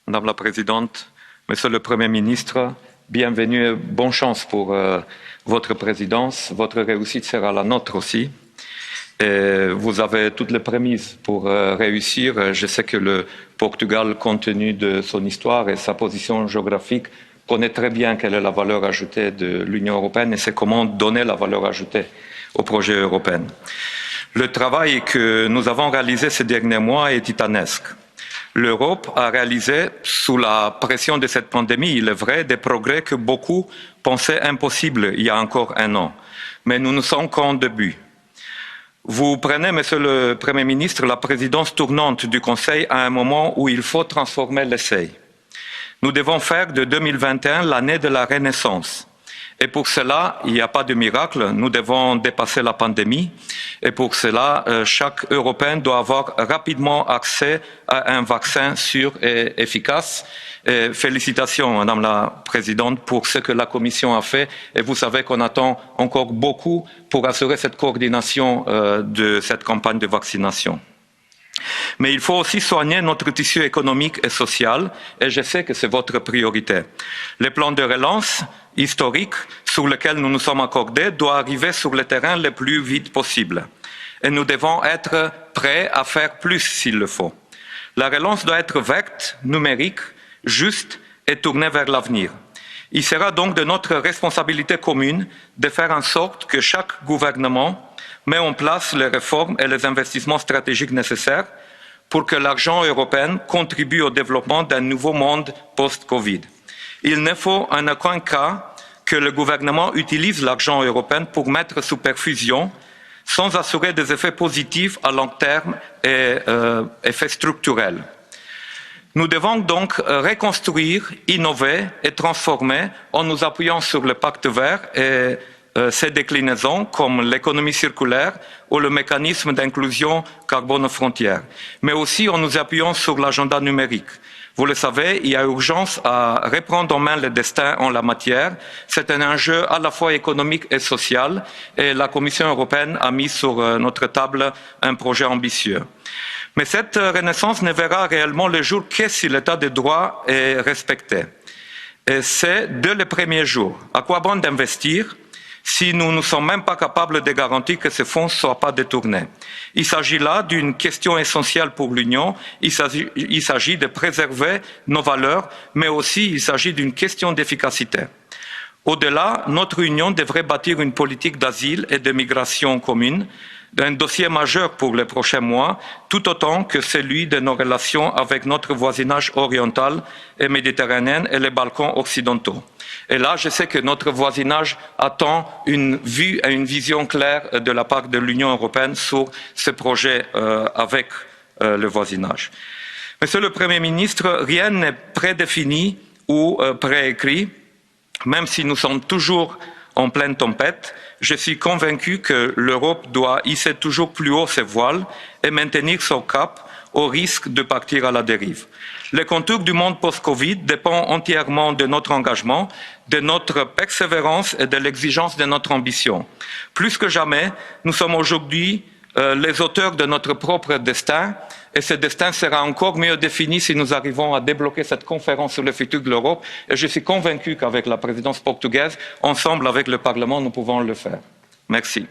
Madame la Présidente, Monsieur le Premier ministre, bienvenue et bonne chance pour votre présidence. Votre réussite sera la nôtre aussi. Et vous avez toutes les prémices pour réussir. Je sais que le Portugal, compte tenu de son histoire et sa position géographique, connaît très bien quelle est la valeur ajoutée de l'Union européenne et c'est comment donner la valeur ajoutée au projet européen. Le travail que nous avons réalisé ces derniers mois est titanesque. L'Europe a réalisé, sous la pression de cette pandémie, il est vrai, des progrès que beaucoup pensaient impossibles il y a encore un an. Mais nous ne sommes qu'en début. Vous prenez, Monsieur le Premier ministre, la présidence tournante du Conseil à un moment où il faut transformer l'essai. Nous devons faire de 2021 l'année de la renaissance. Et pour cela, il n'y a pas de miracle, nous devons dépasser la pandémie. Et pour cela, chaque Européen doit avoir rapidement accès à un vaccin sûr et efficace. Et félicitations, Madame la Présidente, pour ce que la Commission a fait. Et vous savez qu'on attend encore beaucoup pour assurer cette coordination de cette campagne de vaccination. Mais il faut aussi soigner notre tissu économique et social, et je sais que c'est votre priorité. Le plan de relance historique sur lequel nous nous sommes accordés doit arriver sur le terrain le plus vite possible. Et nous devons être prêts à faire plus s'il le faut. La relance doit être verte, numérique, juste et tournée vers l'avenir. Il sera donc de notre responsabilité commune de faire en sorte que chaque gouvernement met en place les réformes et les investissements stratégiques nécessaires pour que l'argent européen contribue au développement d'un nouveau monde post-Covid. Il ne faut en aucun cas que le gouvernement utilise l'argent européen pour mettre sous perfusion sans assurer des effets positifs à long terme et effets structurels. Nous devons donc reconstruire, innover et transformer en nous appuyant sur le pacte vert et ses déclinaisons comme l'économie circulaire ou le mécanisme d'inclusion carbone aux frontières, mais aussi en nous appuyant sur l'agenda numérique. Vous le savez, il y a urgence à reprendre en main le destin en la matière. C'est un enjeu à la fois économique et social et la Commission européenne a mis sur notre table un projet ambitieux. Mais cette renaissance ne verra réellement le jour que si l'état de droit est respecté. Et c'est dès les premiers jours. À quoi bon d'investir si nous ne sommes même pas capables de garantir que ces fonds ne soient pas détournés? Il s'agit là d'une question essentielle pour l'Union. Il s'agit de préserver nos valeurs, mais aussi il s'agit d'une question d'efficacité. Au-delà, notre Union devrait bâtir une politique d'asile et de migration commune, un dossier majeur pour les prochains mois, tout autant que celui de nos relations avec notre voisinage oriental et méditerranéen et les Balkans occidentaux. Et là, je sais que notre voisinage attend une vue et une vision claire de la part de l'Union européenne sur ce projet avec le voisinage. Monsieur le Premier ministre, rien n'est prédéfini ou préécrit, même si nous sommes toujours en pleine tempête. Je suis convaincu que l'Europe doit hisser toujours plus haut ses voiles et maintenir son cap au risque de partir à la dérive. Les contours du monde post-Covid dépendent entièrement de notre engagement, de notre persévérance et de l'exigence de notre ambition. Plus que jamais, nous sommes aujourd'hui les auteurs de notre propre destin et ce destin sera encore mieux défini si nous arrivons à débloquer cette conférence sur le futur de l'Europe et je suis convaincu qu'avec la présidence portugaise, ensemble avec le Parlement, nous pouvons le faire. Merci.